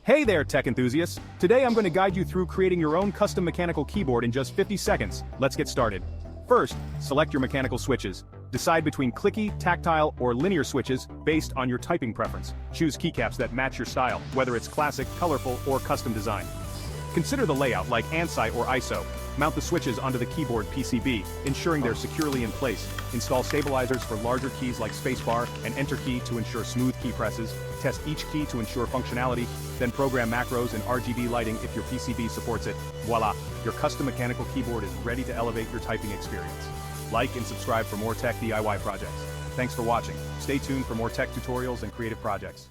Hey there, tech enthusiasts! Today I'm going to guide you through creating your own custom mechanical keyboard in just 50 seconds. Let's get started. First, select your mechanical switches. Decide between clicky, tactile, or linear switches based on your typing preference. Choose keycaps that match your style, whether it's classic, colorful, or custom design. Consider the layout like ANSI or ISO. Mount the switches onto the keyboard PCB, ensuring they're securely in place. Install stabilizers for larger keys like spacebar and enter key to ensure smooth key presses. Test each key to ensure functionality, then program macros and RGB lighting if your PCB supports it. Voila! Your custom mechanical keyboard is ready to elevate your typing experience. Like and subscribe for more tech DIY projects. Thanks for watching. Stay tuned for more tech tutorials and creative projects.